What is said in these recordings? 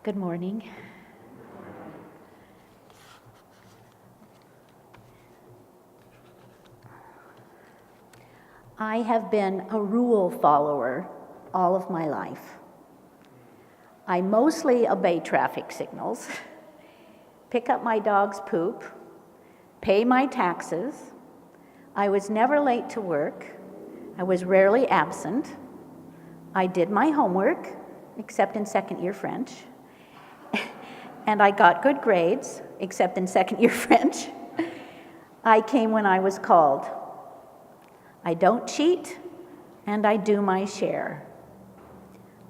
Good morning. I have been a rule follower all of my life. I mostly obey traffic signals, pick up my dog's poop, pay my taxes. I was never late to work. I was rarely absent. I did my homework, except in second-year French. And I got good grades, except in second-year French. I came when I was called. I don't cheat, and I do my share.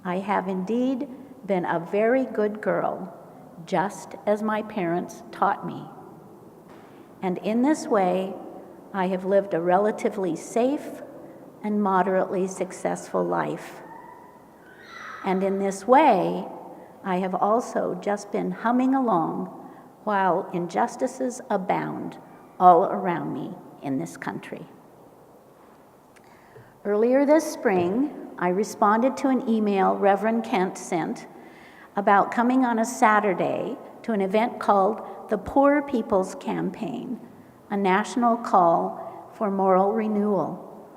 I have indeed been a very good girl, just as my parents taught me. And in this way, I have lived a relatively safe and moderately successful life. And in this way, I have also just been humming along while injustices abound all around me in this country. Earlier this spring, I responded to an email Reverend Kent sent about coming on a Saturday to an event called the Poor People's Campaign, a national call for moral renewal.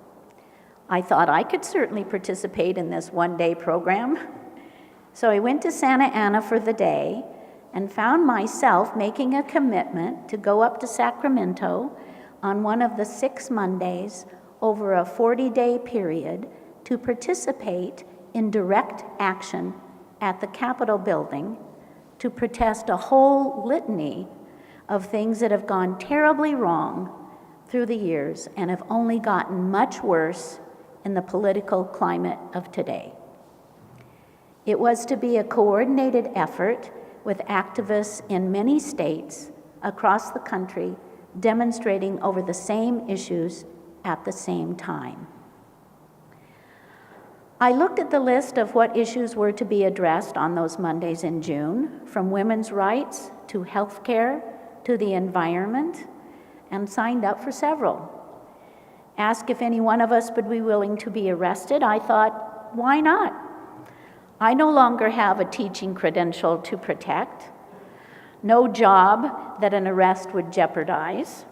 I thought I could certainly participate in this one-day program. So I went to Santa Ana for the day and found myself making a commitment to go up to Sacramento on one of the 6 Mondays over a 40-day period to participate in direct action at the Capitol building to protest a whole litany of things that have gone terribly wrong through the years and have only gotten much worse in the political climate of today. It was to be a coordinated effort with activists in many states across the country demonstrating over the same issues at the same time. I looked at the list of what issues were to be addressed on those Mondays in June, from women's rights to health care to the environment, and signed up for several. Asked if any one of us would be willing to be arrested, I thought, why not? I no longer have a teaching credential to protect, no job that an arrest would jeopardize,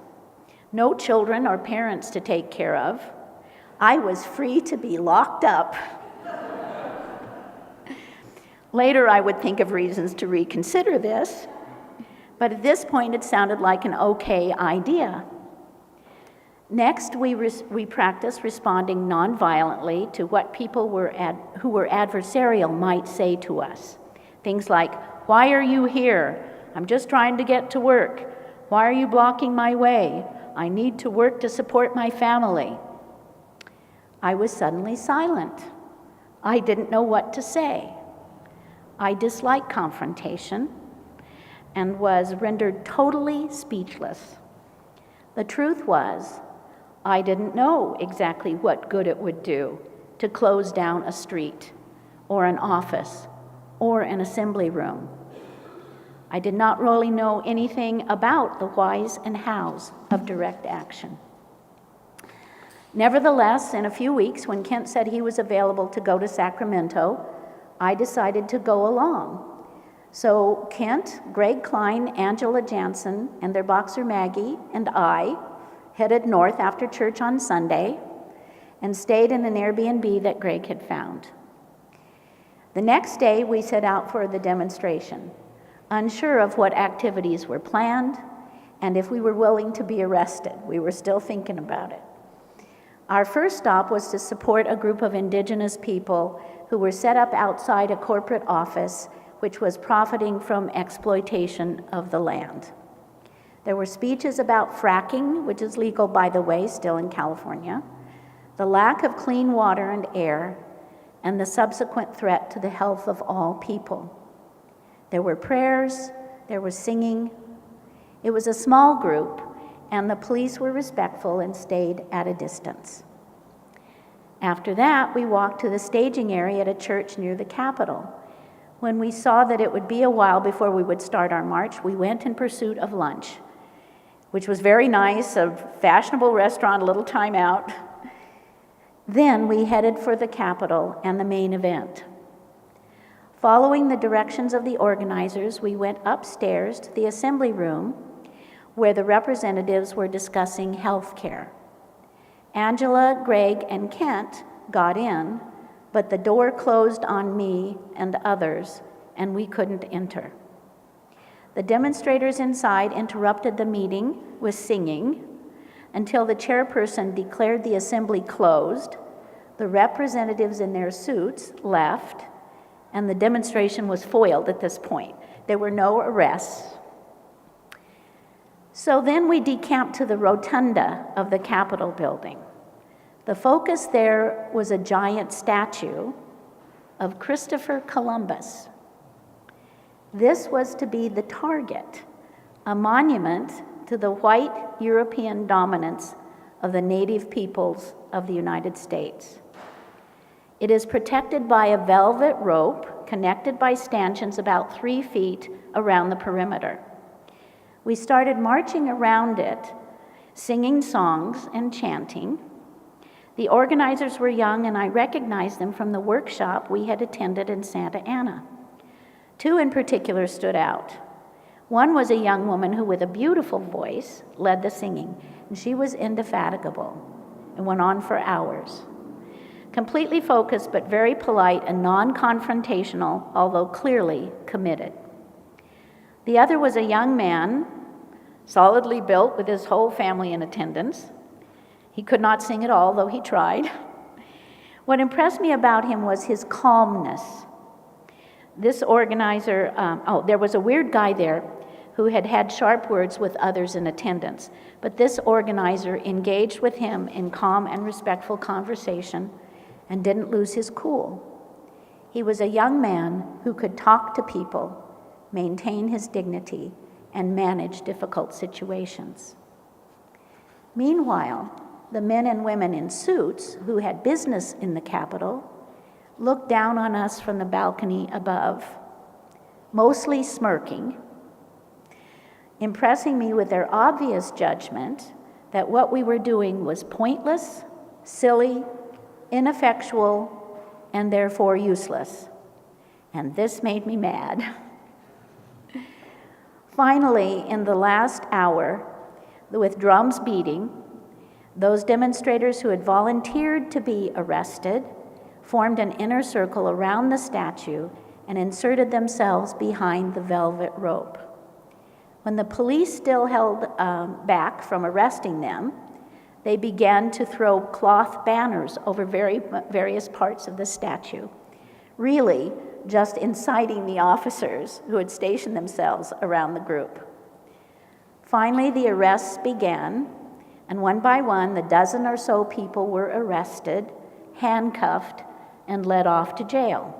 no children or parents to take care of. I was free to be locked up. Later, I would think of reasons to reconsider this, but at this point, it sounded like an okay idea. Next, we practiced responding nonviolently to what people who were adversarial might say to us. Things like, "Why are you here? I'm just trying to get to work. Why are you blocking my way? I need to work to support my family." I was suddenly silent. I didn't know what to say. I disliked confrontation and was rendered totally speechless. The truth was, I didn't know exactly what good it would do to close down a street or an office or an assembly room. I did not really know anything about the whys and hows of direct action. Nevertheless, in a few weeks, when Kent said he was available to go to Sacramento, I decided to go along. So Kent, Greg Klein, Angela Jansen, and their boxer Maggie, and I headed north after church on Sunday and stayed in an Airbnb that Greg had found. The next day, we set out for the demonstration, unsure of what activities were planned and if we were willing to be arrested. We were still thinking about it. Our first stop was to support a group of indigenous people who were set up outside a corporate office which was profiting from exploitation of the land. There were speeches about fracking, which is legal, by the way, still in California, the lack of clean water and air, and the subsequent threat to the health of all people. There were prayers, there was singing. It was a small group, and the police were respectful and stayed at a distance. After that, we walked to the staging area at a church near the Capitol. When we saw that it would be a while before we would start our march, we went in pursuit of lunch, which was very nice, a fashionable restaurant, a little time out. Then we headed for the Capitol and the main event. Following the directions of the organizers, we went upstairs to the assembly room where the representatives were discussing health care. Angela, Greg, and Kent got in, but the door closed on me and others, and we couldn't enter. The demonstrators inside interrupted the meeting with singing until the chairperson declared the assembly closed. The representatives in their suits left, and the demonstration was foiled at this point. There were no arrests. So then we decamped to the rotunda of the Capitol building. The focus there was a giant statue of Christopher Columbus. This was to be the target, a monument to the white European dominance of the native peoples of the United States. It is protected by a velvet rope connected by stanchions about 3 feet around the perimeter. We started marching around it, singing songs and chanting. The organizers were young, and I recognized them from the workshop we had attended in Santa Ana. 2 in particular stood out. One was a young woman who, with a beautiful voice, led the singing, and she was indefatigable and went on for hours. Completely focused, but very polite and non-confrontational, although clearly committed. The other was a young man, solidly built with his whole family in attendance. He could not sing at all, though he tried. What impressed me about him was his calmness. This organizer, there was a weird guy there who had had sharp words with others in attendance, but this organizer engaged with him in calm and respectful conversation and didn't lose his cool. He was a young man who could talk to people, maintain his dignity, and manage difficult situations. Meanwhile, the men and women in suits who had business in the Capitol looked down on us from the balcony above, mostly smirking, impressing me with their obvious judgment that what we were doing was pointless, silly, ineffectual, and therefore useless. And this made me mad. Finally, in the last hour, with drums beating, those demonstrators who had volunteered to be arrested formed an inner circle around the statue and inserted themselves behind the velvet rope. When the police still held back from arresting them, they began to throw cloth banners over various parts of the statue, really just inciting the officers who had stationed themselves around the group. Finally, the arrests began, and one by one, the dozen or so people were arrested, handcuffed, and led off to jail.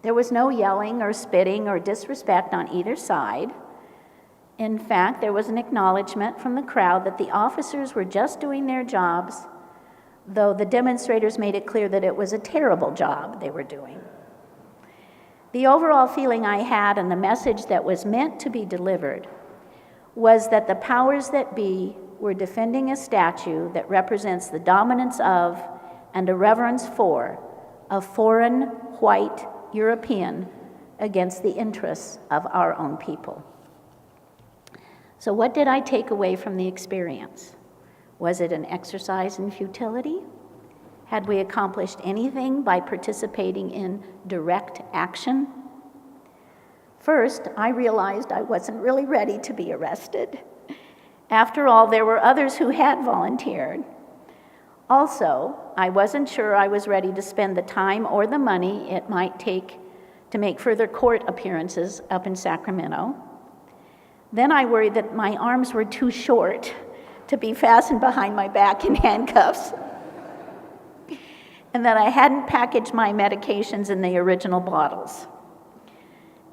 There was no yelling or spitting or disrespect on either side. In fact, there was an acknowledgement from the crowd that the officers were just doing their jobs, though the demonstrators made it clear that it was a terrible job they were doing. The overall feeling I had and the message that was meant to be delivered was that the powers that be were defending a statue that represents the dominance of and a reverence for a foreign, white European against the interests of our own people. So what did I take away from the experience? Was it an exercise in futility? Had we accomplished anything by participating in direct action? First, I realized I wasn't really ready to be arrested. After all, there were others who had volunteered. Also, I wasn't sure I was ready to spend the time or the money it might take to make further court appearances up in Sacramento. Then I worried that my arms were too short to be fastened behind my back in handcuffs, and that I hadn't packaged my medications in the original bottles.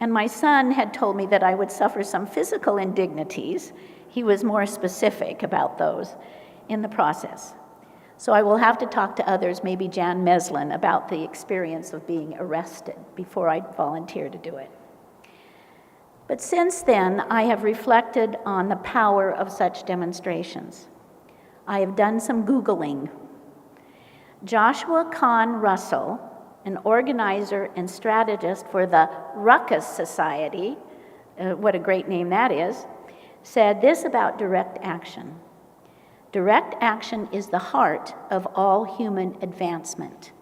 And my son had told me that I would suffer some physical indignities. He was more specific about those in the process. So I will have to talk to others, maybe Jan Meslin, about the experience of being arrested before I volunteer to do it. But since then, I have reflected on the power of such demonstrations. I have done some Googling. Joshua Kahn Russell an organizer and strategist for the Ruckus Society, what a great name that is, said this about direct action. Direct action is the heart of all human advancement.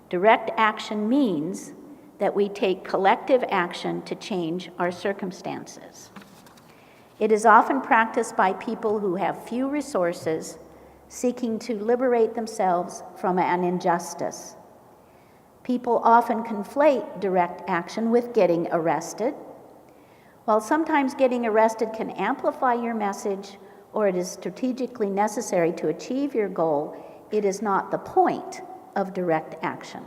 Direct action means that we take collective action to change our circumstances. It is often practiced by people who have few resources, seeking to liberate themselves from an injustice. People often conflate direct action with getting arrested. While sometimes getting arrested can amplify your message, or it is strategically necessary to achieve your goal, it is not the point of direct action.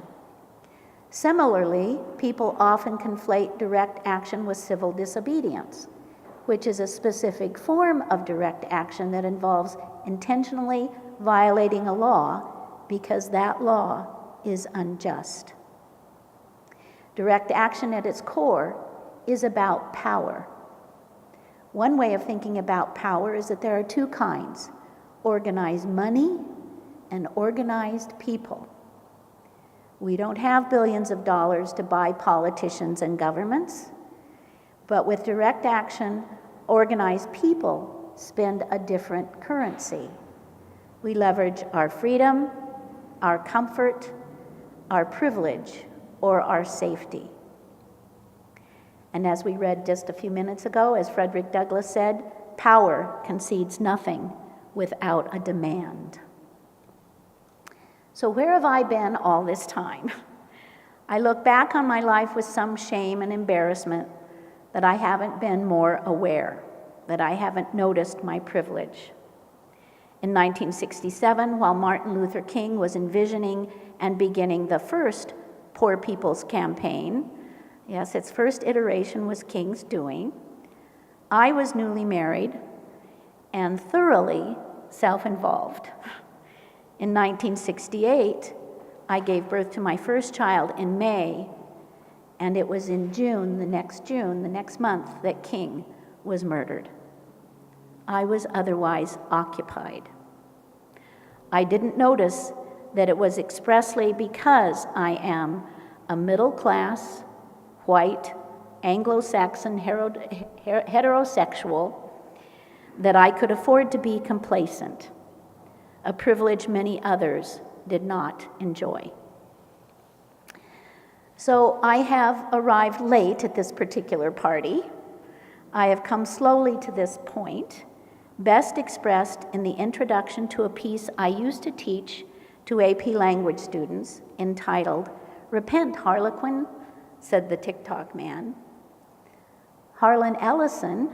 Similarly, people often conflate direct action with civil disobedience, which is a specific form of direct action that involves intentionally violating a law because that law is unjust. Direct action at its core is about power. One way of thinking about power is that there are two kinds: organized money and organized people. We don't have billions of dollars to buy politicians and governments, but with direct action, organized people spend a different currency. We leverage our freedom, our comfort, our privilege, or our safety. And as we read just a few minutes ago, as Frederick Douglass said, power concedes nothing without a demand. So where have I been all this time? I look back on my life with some shame and embarrassment that I haven't been more aware, that I haven't noticed my privilege. In 1967, while Martin Luther King was envisioning and beginning the first Poor People's Campaign, yes, its first iteration was King's doing, I was newly married and thoroughly self-involved. In 1968, I gave birth to my first child in May, and it was in June, the next month, that King was murdered. I was otherwise occupied. I didn't notice that it was expressly because I am a middle-class, white, Anglo-Saxon heterosexual that I could afford to be complacent, a privilege many others did not enjoy. So I have arrived late at this particular party. I have come slowly to this point, best expressed in the introduction to a piece I used to teach to AP language students entitled, "Repent, Harlequin," said the TikTok man. Harlan Ellison,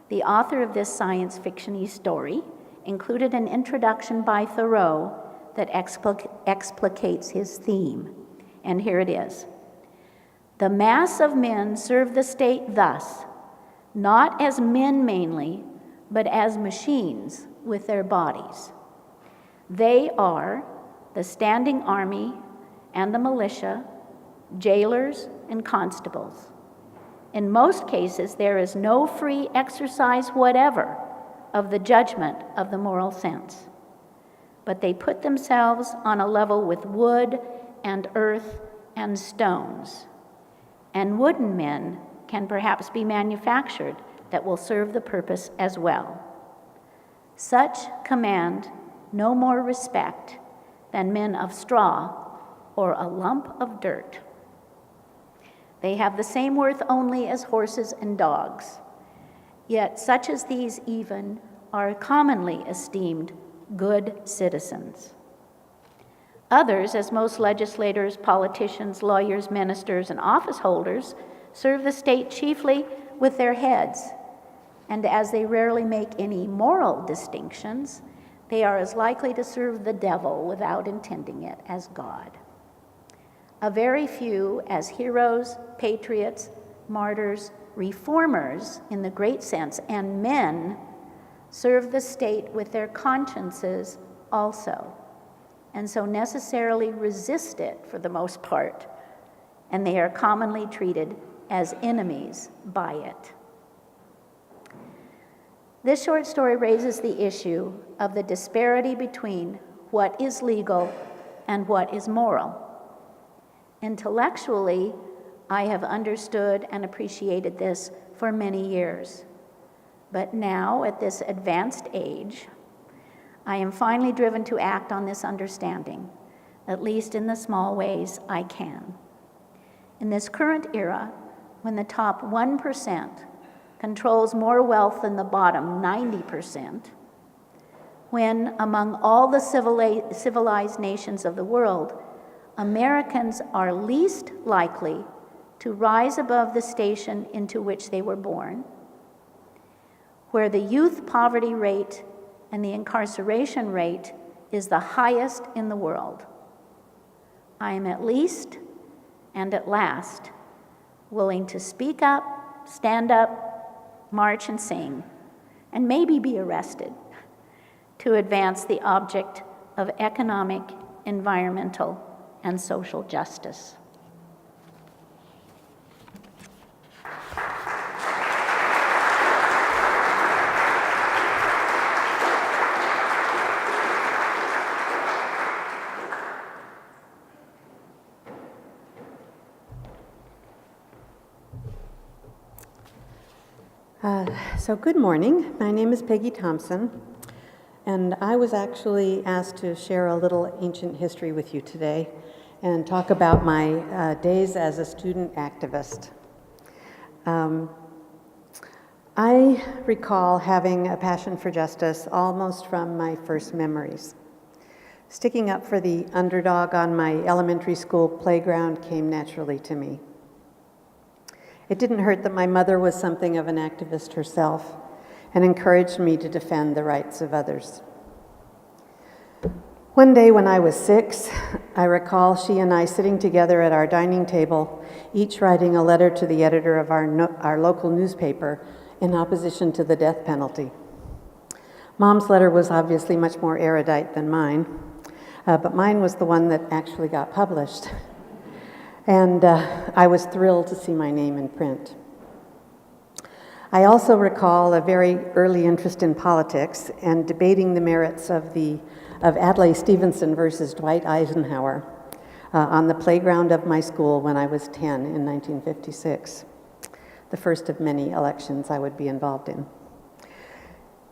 the author of this science fiction-y story, included an introduction by Thoreau that explicates his theme. And here it is. The mass of men serve the state thus, not as men mainly, but as machines with their bodies. They are the standing army and the militia, jailers and constables. In most cases, there is no free exercise whatever of the judgment of the moral sense. But they put themselves on a level with wood and earth and stones. And wooden men can perhaps be manufactured that will serve the purpose as well. Such command no more respect than men of straw or a lump of dirt. They have the same worth only as horses and dogs. Yet such as these even are commonly esteemed good citizens. Others, as most legislators, politicians, lawyers, ministers, and office holders, serve the state chiefly with their heads, and as they rarely make any moral distinctions, they are as likely to serve the devil without intending it as God. A very few as heroes, patriots, martyrs, reformers in the great sense, and men serve the state with their consciences also, and so necessarily resist it for the most part, and they are commonly treated as enemies by it. This short story raises the issue of the disparity between what is legal and what is moral. Intellectually, I have understood and appreciated this for many years. But now, at this advanced age, I am finally driven to act on this understanding, at least in the small ways I can. In this current era, when the top 1% controls more wealth than the bottom 90%, when among all the civilized nations of the world, Americans are least likely to rise above the station into which they were born, where the youth poverty rate and the incarceration rate is the highest in the world, I am at least and at last willing to speak up, stand up, march and sing, and maybe be arrested to advance the object of economic, environmental, and social justice. So good morning. My name is Peggy Thompson, and I was actually asked to share a little ancient history with you today and talk about my days as a student activist. I recall having a passion for justice almost from my first memories. Sticking up for the underdog on my elementary school playground came naturally to me. It didn't hurt that my mother was something of an activist herself and encouraged me to defend the rights of others. One day when I was 6, I recall she and I sitting together at our dining table, each writing a letter to the editor of our local newspaper in opposition to the death penalty. Mom's letter was obviously much more erudite than mine, but mine was the one that actually got published. And I was thrilled to see my name in print. I also recall a very early interest in politics and debating the merits of Adlai Stevenson versus Dwight Eisenhower on the playground of my school when I was 10 in 1956, the first of many elections I would be involved in.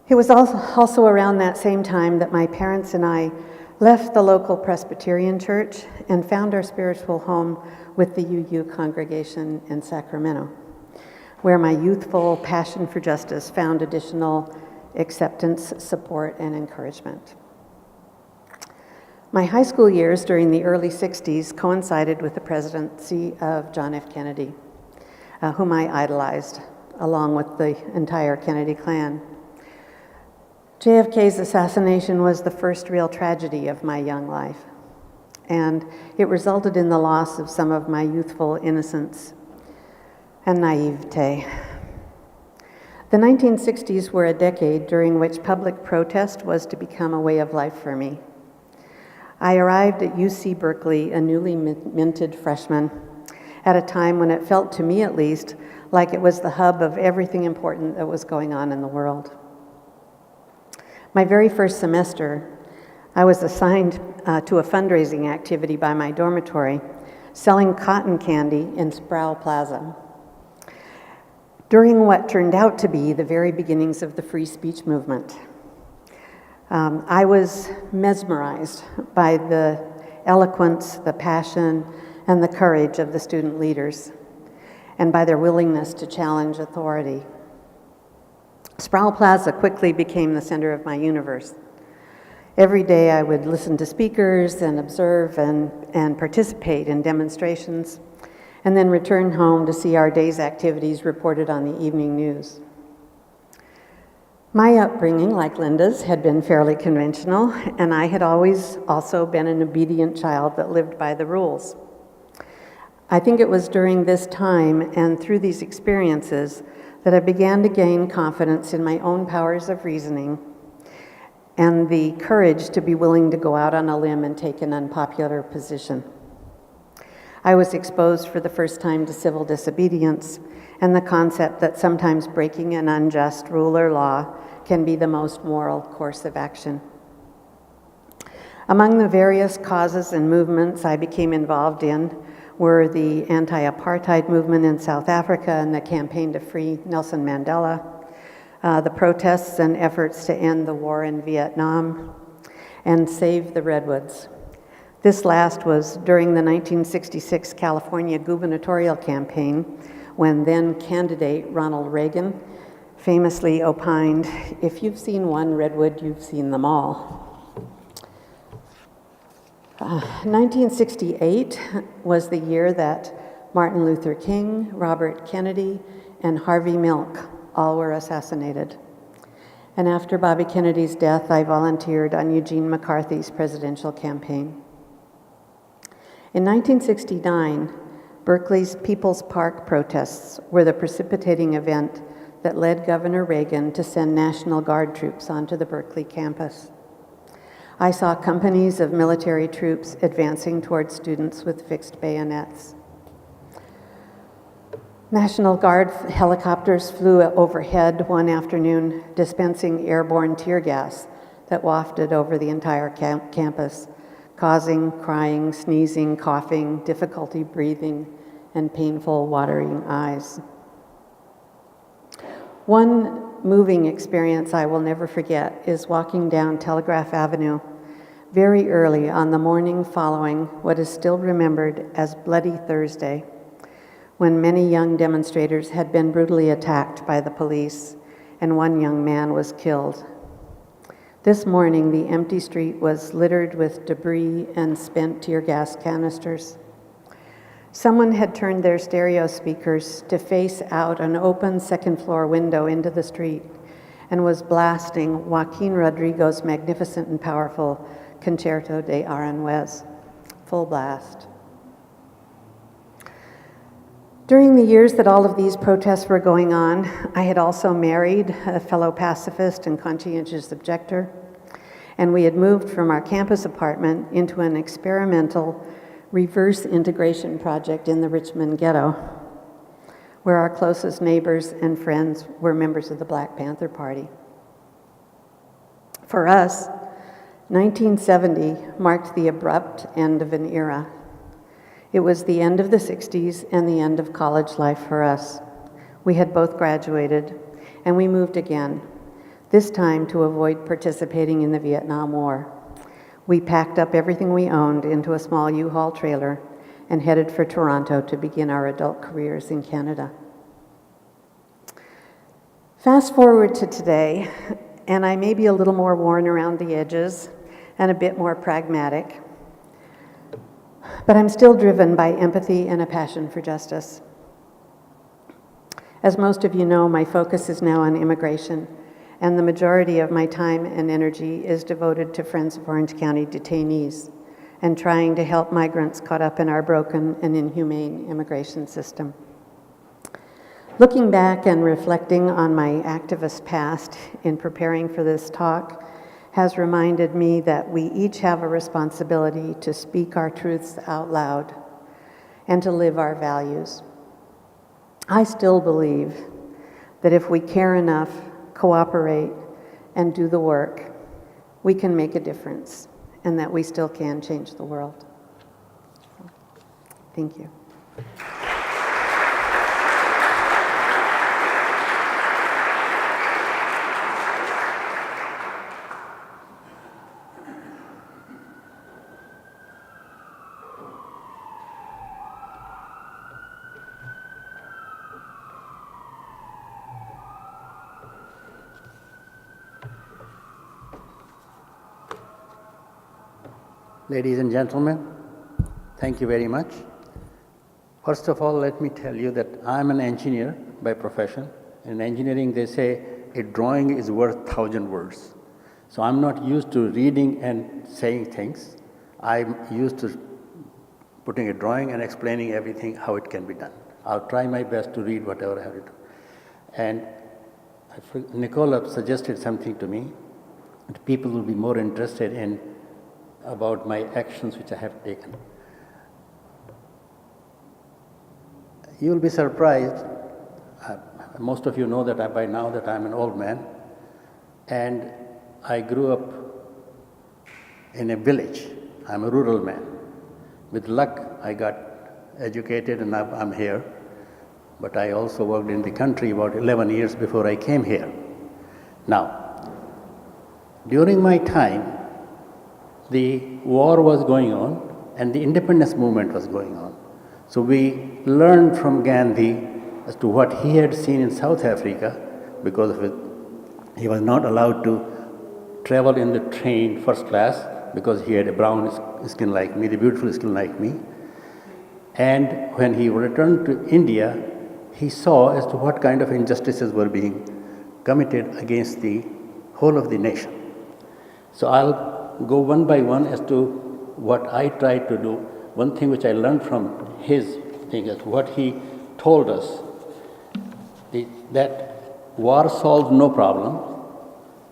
It was also around that same time that my parents and I left the local Presbyterian church and found our spiritual home with the UU congregation in Sacramento, where my youthful passion for justice found additional acceptance, support, and encouragement. My high school years during the early 60s coincided with the presidency of John F. Kennedy, whom I idolized, along with the entire Kennedy clan. JFK's assassination was the first real tragedy of my young life, and it resulted in the loss of some of my youthful innocence and naivete. The 1960s were a decade during which public protest was to become a way of life for me. I arrived at UC Berkeley, a newly minted freshman, at a time when it felt, to me at least, like it was the hub of everything important that was going on in the world. My very first semester, I was assigned to a fundraising activity by my dormitory, selling cotton candy in Sproul Plaza. During what turned out to be the very beginnings of the free speech movement, I was mesmerized by the eloquence, the passion, and the courage of the student leaders, and by their willingness to challenge authority. Sproul Plaza quickly became the center of my universe. Every day I would listen to speakers and observe and participate in demonstrations, and then return home to see our day's activities reported on the evening news. My upbringing, like Linda's, had been fairly conventional, and I had always also been an obedient child that lived by the rules. I think it was during this time and through these experiences that I began to gain confidence in my own powers of reasoning and the courage to be willing to go out on a limb and take an unpopular position. I was exposed for the first time to civil disobedience and the concept that sometimes breaking an unjust rule or law can be the most moral course of action. Among the various causes and movements I became involved in were the anti-apartheid movement in South Africa and the campaign to free Nelson Mandela, the protests and efforts to end the war in Vietnam, and save the redwoods. This last was during the 1966 California gubernatorial campaign, when then candidate Ronald Reagan famously opined, "If you've seen one redwood, you've seen them all." 1968 was the year that Martin Luther King, Robert Kennedy, and Harvey Milk all were assassinated. And after Bobby Kennedy's death, I volunteered on Eugene McCarthy's presidential campaign. In 1969, Berkeley's People's Park protests were the precipitating event that led Governor Reagan to send National Guard troops onto the Berkeley campus. I saw companies of military troops advancing toward students with fixed bayonets. National Guard helicopters flew overhead one afternoon, dispensing airborne tear gas that wafted over the entire campus, causing crying, sneezing, coughing, difficulty breathing, and painful watering eyes. One moving experience I will never forget is walking down Telegraph Avenue very early on the morning following what is still remembered as Bloody Thursday, when many young demonstrators had been brutally attacked by the police and one young man was killed. This morning, the empty street was littered with debris and spent tear gas canisters. Someone had turned their stereo speakers to face out an open second-floor window into the street and was blasting Joaquin Rodrigo's magnificent and powerful Concerto de Aranjuez, full blast. During the years that all of these protests were going on, I had also married a fellow pacifist and conscientious objector, and we had moved from our campus apartment into an experimental reverse integration project in the Richmond ghetto, where our closest neighbors and friends were members of the Black Panther Party. For us, 1970 marked the abrupt end of an era. It was the end of the 60s and the end of college life for us. We had both graduated, and we moved again, this time to avoid participating in the Vietnam War. We packed up everything we owned into a small U-Haul trailer and headed for Toronto to begin our adult careers in Canada. Fast forward to today, and I may be a little more worn around the edges and a bit more pragmatic, but I'm still driven by empathy and a passion for justice. As most of you know, my focus is now on immigration, and the majority of my time and energy is devoted to Friends of Orange County detainees and trying to help migrants caught up in our broken and inhumane immigration system. Looking back and reflecting on my activist past in preparing for this talk has reminded me that we each have a responsibility to speak our truths out loud and to live our values. I still believe that if we care enough, cooperate, and do the work, we can make a difference, and that we still can change the world. Thank you. Ladies and gentlemen, thank you very much. First of all, let me tell you that I'm an engineer by profession. In engineering, they say a drawing is worth 1,000 words. So I'm not used to reading and saying things. I'm used to putting a drawing and explaining everything, how it can be done. I'll try my best to read whatever I have written. And Nicola suggested something to me, that people will be more interested in about my actions which I have taken. You will be surprised, most of you know that by now that I'm an old man, and I grew up in a village. I'm a rural man. With luck, I got educated, and now I'm here. But I also worked in the country about 11 years before I came here. Now, during my time, the war was going on and the independence movement was going on. So we learned from Gandhi as to what he had seen in South Africa. Because of it, he was not allowed to travel in the train first class because he had a brown skin like me, the beautiful skin like me. And when he returned to India, he saw as to what kind of injustices were being committed against the whole of the nation. So I'll go one by one as to what I tried to do. One thing which I learned from his thing is what he told us, that war solves no problem,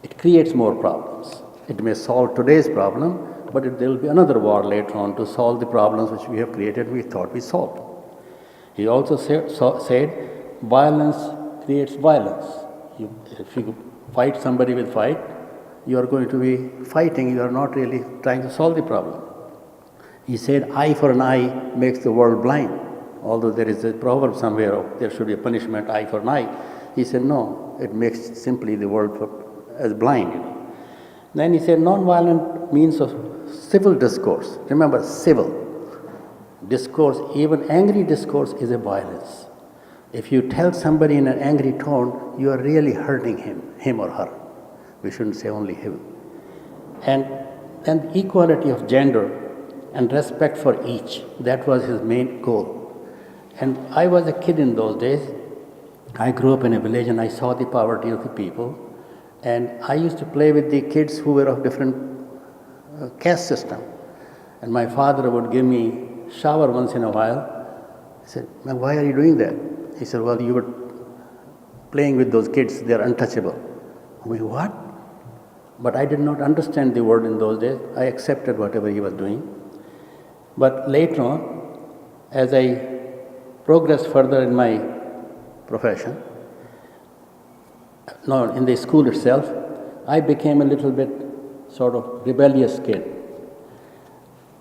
it creates more problems. It may solve today's problem, but there will be another war later on to solve the problems which we have created, we thought we solved. He also said violence creates violence. If you fight somebody with fight, you are going to be fighting, you are not really trying to solve the problem. He said, eye for an eye makes the world blind. Although there is a proverb somewhere, there should be a punishment, eye for an eye. He said, no, it makes simply the world as blind. Then he said, non-violent means of civil discourse. Remember, civil discourse, even angry discourse is a violence. If you tell somebody in an angry tone, you are really hurting him or her. We shouldn't say only him. And equality of gender and respect for each, that was his main goal. And I was a kid in those days. I grew up in a village and I saw the poverty of the people. And I used to play with the kids who were of different caste system. And my father would give me shower once in a while. I said, man, why are you doing that? He said, well, you were playing with those kids, they're untouchable. I mean, what? But I did not understand the word in those days. I accepted whatever he was doing. But later on, as I progressed further in my profession, in the school itself, I became a little bit sort of rebellious kid.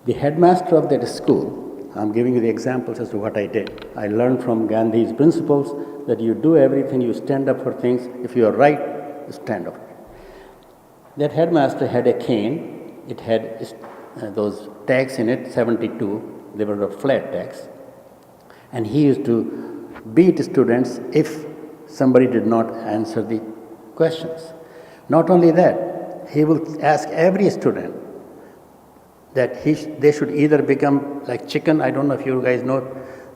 The headmaster of that school, I'm giving you the examples as to what I did. I learned from Gandhi's principles that you do everything, you stand up for things. If you are right, you stand up. That headmaster had a cane. It had those tags in it, 72. They were the flat tags. And he used to beat students if somebody did not answer the questions. Not only that, he will ask every student that they should either become like chicken. I don't know if you guys know,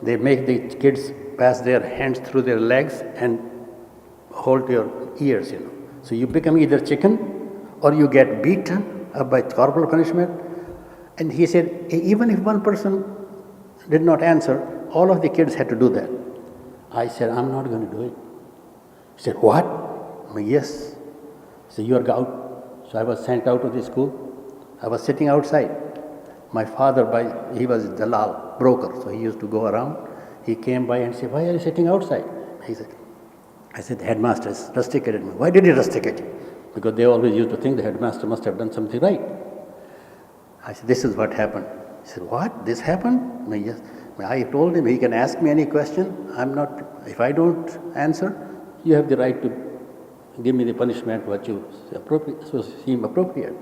they make the kids pass their hands through their legs and hold your ears, So you become either chicken or you get beaten up by corporal punishment. And he said, even if one person did not answer, all of the kids had to do that. I said, I'm not going to do it. He said, what? I mean, yes. He said, you are out. So I was sent out of the school. I was sitting outside. My father, he was a dalal, broker, so he used to go around. He came by and said, why are you sitting outside? I said, the headmaster has rusticated me. Why did he rusticate you? Because they always used to think the headmaster must have done something right. I said, this is what happened. He said, what? This happened? I mean, yes. I told him he can ask me any question. If I don't answer, you have the right to give me the punishment what you seem appropriate.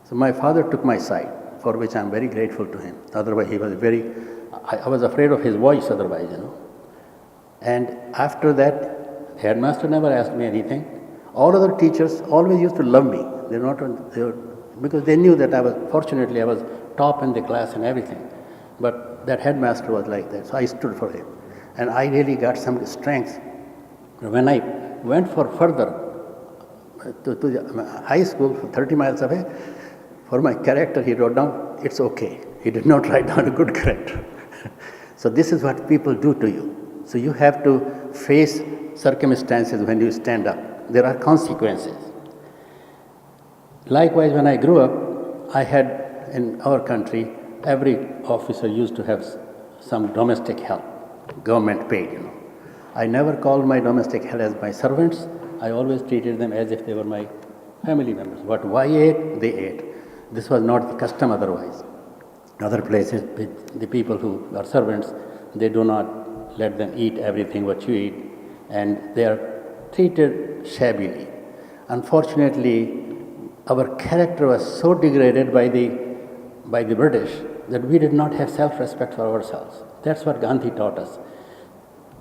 So my father took my side, for which I'm very grateful to him. Otherwise, I was afraid of his voice otherwise, And after that, the headmaster never asked me anything. All other teachers always used to love me. Because they knew that I was top in the class and everything. But that headmaster was like that, so I stood for him. And I really got some strength. When I went for further to the high school, 30 miles away, for my character he wrote down, it's okay. He did not write down a good character. So this is what people do to you. So you have to face circumstances when you stand up. There are consequences. Likewise, when I grew up, I had in our country, every officer used to have some domestic help, government paid, I never called my domestic help as my servants. I always treated them as if they were my family members. What I ate, they ate. This was not the custom otherwise. In other places, the people who are servants, they do not let them eat everything what you eat, and they are treated shabbily. Unfortunately, our character was so degraded by the British that we did not have self-respect for ourselves. That's what Gandhi taught us.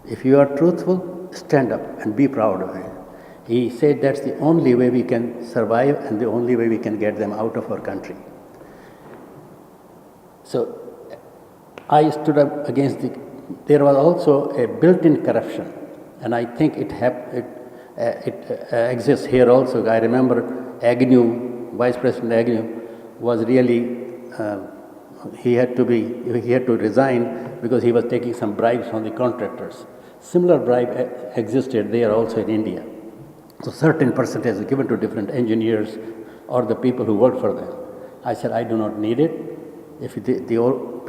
If you are truthful, stand up and be proud of it. He said that's the only way we can survive and the only way we can get them out of our country. So I stood up against there was also a built-in corruption, and I think it exists here also. I remember Agnew, Vice President Agnew, was really, he had to resign because he was taking some bribes from the contractors. Similar bribe existed there also in India. So certain percentage is given to different engineers or the people who work for them. I said, I do not need it. If the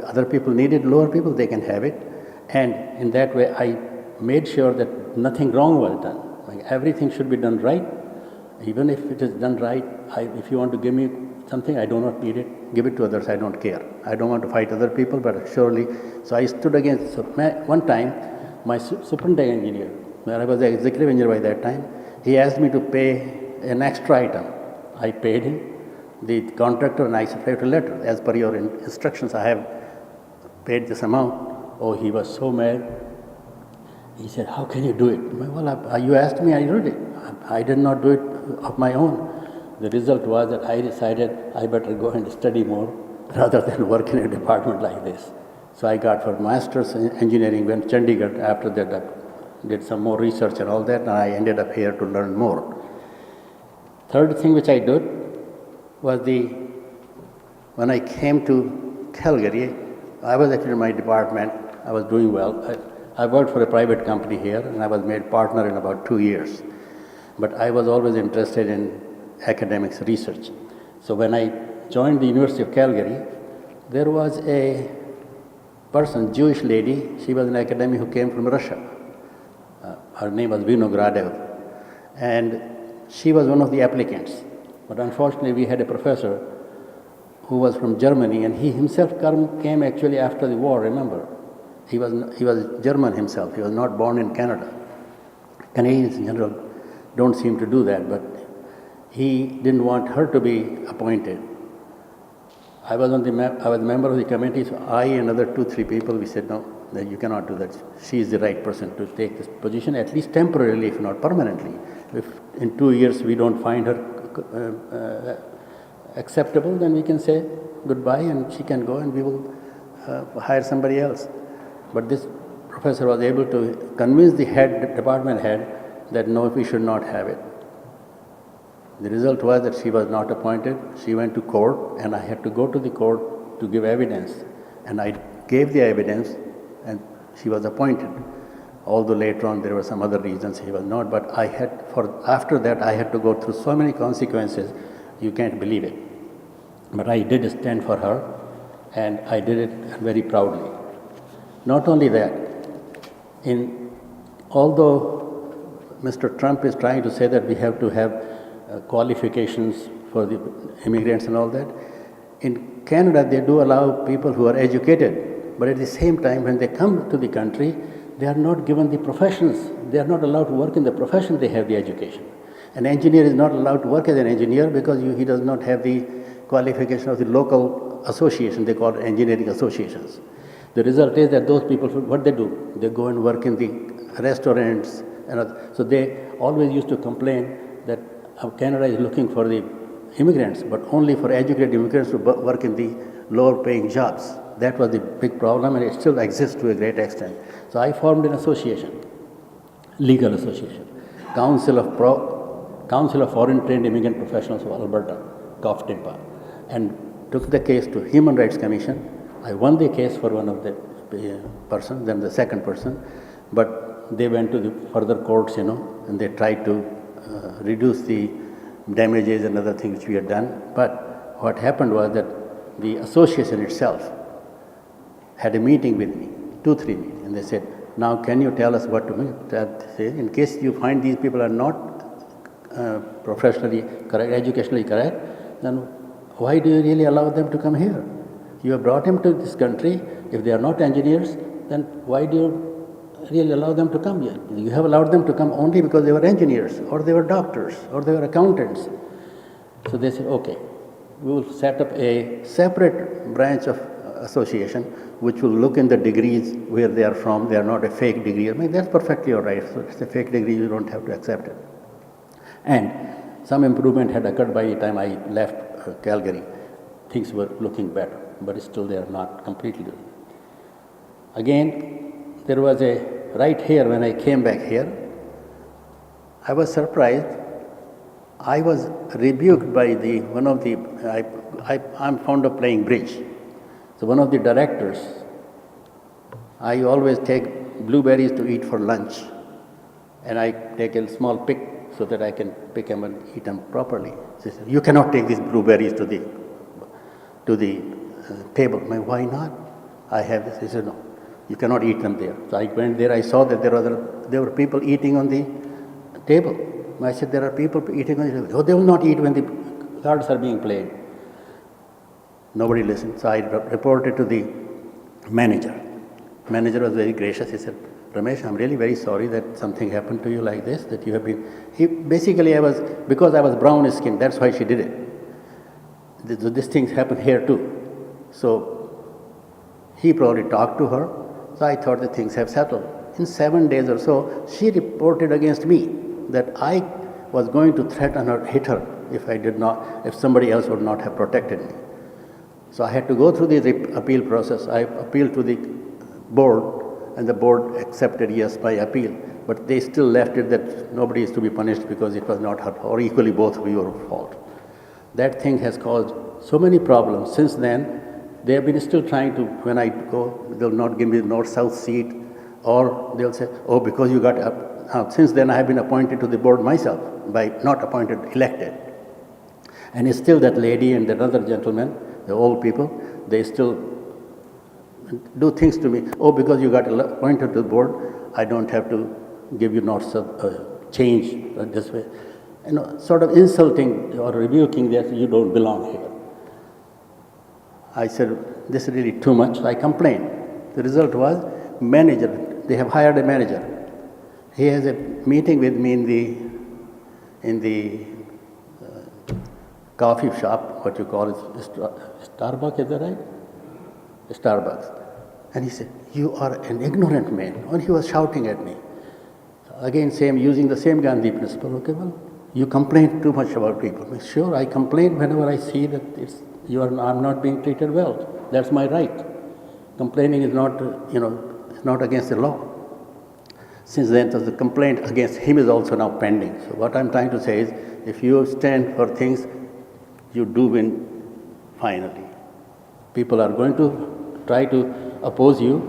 other people need it, lower people, they can have it. And in that way, I made sure that nothing wrong was done. Like everything should be done right. Even if it is done right, if you want to give me something, I do not need it. Give it to others, I don't care. I don't want to fight other people, but surely. So I stood against. So one time, my superintendent engineer, where I was the executive engineer by that time, he asked me to pay an extra item. I paid him. The contractor and I separated a letter. As per your instructions, I have paid this amount. Oh, he was so mad. He said, how can you do it? Well, you asked me, I did it. I did not do it of my own. The result was that I decided I better go and study more rather than work in a department like this. So I got for master's in engineering, went to Chandigarh. After that, I did some more research and all that, and I ended up here to learn more. Third thing which I did was when I came to Calgary, I was actually in my department, I was doing well. I worked for a private company here, and I was made partner in about 2 years. But I was always interested in academics research. So when I joined the University of Calgary, there was a person, Jewish lady, she was an academic who came from Russia. Her name was Vinogradev. And she was one of the applicants. But unfortunately, we had a professor who was from Germany, and he himself came actually after the war, remember? He was German himself. He was not born in Canada. Canadians in general don't seem to do that, but he didn't want her to be appointed. I was a member of the committee, so I and other 2-3 people, we said, no, that you cannot do that. She is the right person to take this position, at least temporarily, if not permanently. If in 2 years we don't find her acceptable, then we can say goodbye and she can go and we will hire somebody else. But this professor was able to convince the department head that no, we should not have it. The result was that she was not appointed. She went to court, and I had to go to the court to give evidence. And I gave the evidence, and she was appointed. Although later on there were some other reasons he was not. But after that I had to go through so many consequences, you can't believe it. But I did stand for her, and I did it very proudly. Not only that, although Mr. Trump is trying to say that we have to have qualifications for the immigrants and all that, in Canada they do allow people who are educated, but at the same time when they come to the country, they are not given the professions. They are not allowed to work in the profession they have the education. An engineer is not allowed to work as an engineer because he does not have the qualification of the local association. They call it engineering associations. The result is that those people, what they do? They go and work in the restaurants. So they always used to complain that Canada is looking for the immigrants, but only for educated immigrants to work in the lower paying jobs. That was the big problem, and it still exists to a great extent. So I formed an association, legal association, Council of Foreign Trained Immigrant Professionals of Alberta, COFTIMPA, and took the case to Human Rights Commission. I won the case for one of the person, then the second person, but they went to the further courts, and they tried to reduce the damages and other things which we had done. But what happened was that the association itself had a meeting with me, 2-3 meetings, and they said, now can you tell us what to say? In case you find these people are not professionally correct, educationally correct, then why do you really allow them to come here? You have brought him to this country. If they are not engineers, then why do you really allow them to come here? You have allowed them to come only because they were engineers, or they were doctors, or they were accountants. So they said, okay, we will set up a separate branch of association which will look in the degrees where they are from. They are not a fake degree. I mean, that's perfectly all right. So it's a fake degree, you don't have to accept it. And some improvement had occurred by the time I left Calgary. Things were looking better, but still they are not completely doing it. Again, there was a right here when I came back here, I was surprised. I was rebuked by I'm fond of playing bridge. So one of the directors, I always take blueberries to eat for lunch, and I take a small pick so that I can pick them and eat them properly. She said, you cannot take these blueberries to the table. I said, why not? I have this. He said, no, you cannot eat them there. So I went there, I saw that there were people eating on the table. I said, there are people eating on the table. Oh, they will not eat when the cards are being played. Nobody listened. So I reported to the manager. Manager was very gracious. He said, Ramesh, I'm really very sorry that something happened to you like this, that you have been... because I was brown skinned, that's why she did it. These things happen here too. So he probably talked to her. So I thought that things have settled. In 7 days or so, she reported against me that I was going to threaten her, hit her, if somebody else would not have protected me. So I had to go through the appeal process. I appealed to the board, and the board accepted yes by appeal. But they still left it that nobody is to be punished because it was not her, or equally both of your fault. That thing has caused so many problems. Since then, they have been still trying to, when I go, they'll not give me the north-south seat, or they'll say, oh, because you got up. Since then, I have been appointed to the board myself, not appointed, elected. And it's still that lady and that other gentleman, the old people, they still do things to me. Oh, because you got appointed to the board, I don't have to give you change this way. Sort of insulting or rebuking that you don't belong here. I said, this is really too much. I complained. The result was, they have hired a manager. He has a meeting with me in the coffee shop, what you call it, Starbucks, is that right? Starbucks. And he said, you are an ignorant man. And he was shouting at me. Again, using the same Gandhi principle. Okay, well, you complain too much about people. Sure, I complain whenever I see that I'm not being treated well. That's my right. Complaining is not, it's not against the law. Since then, the complaint against him is also now pending. So what I'm trying to say is, if you stand for things, you do win finally. People are going to try to oppose you,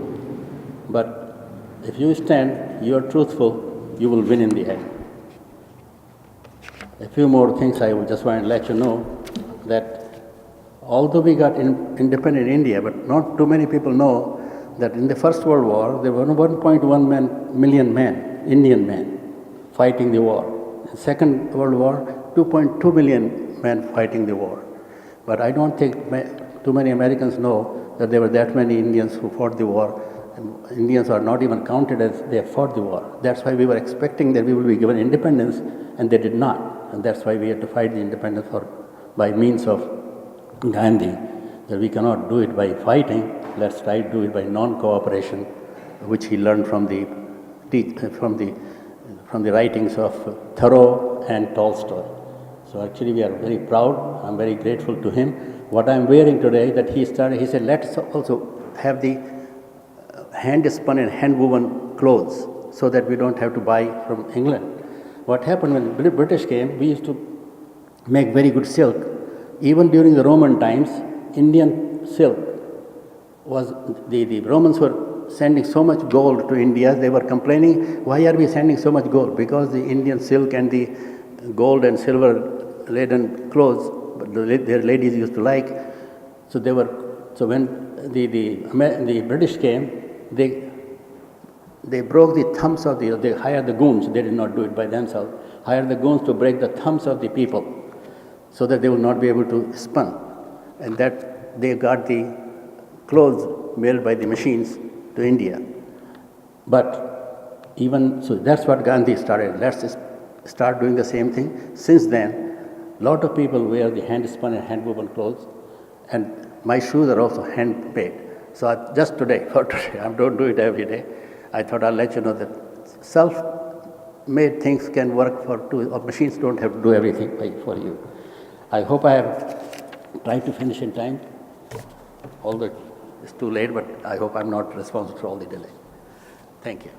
but if you stand, you are truthful, you will win in the end. A few more things I would just want to let you know, that although we got independent India, but not too many people know that in the First World War, there were 1.1 million men, Indian men, fighting the war. In the Second World War, 2.2 million men fighting the war. But I don't think too many Americans know that there were that many Indians who fought the war. Indians are not even counted as they have fought the war. That's why we were expecting that we will be given independence, and they did not. And that's why we had to fight the independence by means of Gandhi, that we cannot do it by fighting. Let's try to do it by non-cooperation, which he learned from the writings of Thoreau and Tolstoy. So actually we are very proud. I'm very grateful to him. What I'm wearing today, that he said, let's also have the hand-spun and hand-woven clothes so that we don't have to buy from England. What happened when the British came, we used to make very good silk. Even during the Roman times, Indian silk was, the Romans were sending so much gold to India, they were complaining, why are we sending so much gold? Because the Indian silk and the gold and silver laden clothes, their ladies used to like. So when the British came, they broke the thumbs of they hired the goons, they did not do it by themselves, hired the goons to break the thumbs of the people so that they will not be able to spin. And that they got the clothes made by the machines to India. But even so, that's what Gandhi started. Let's just start doing the same thing. Since then, a lot of people wear the hand-spun and hand-woven clothes, and my shoes are also hand-made. So just today, for today, I don't do it every day. I thought I'll let you know that self-made things can work for two, or machines don't have to do everything for you. I hope I have tried to finish in time, although it's too late, but I hope I'm not responsible for all the delay. Thank you.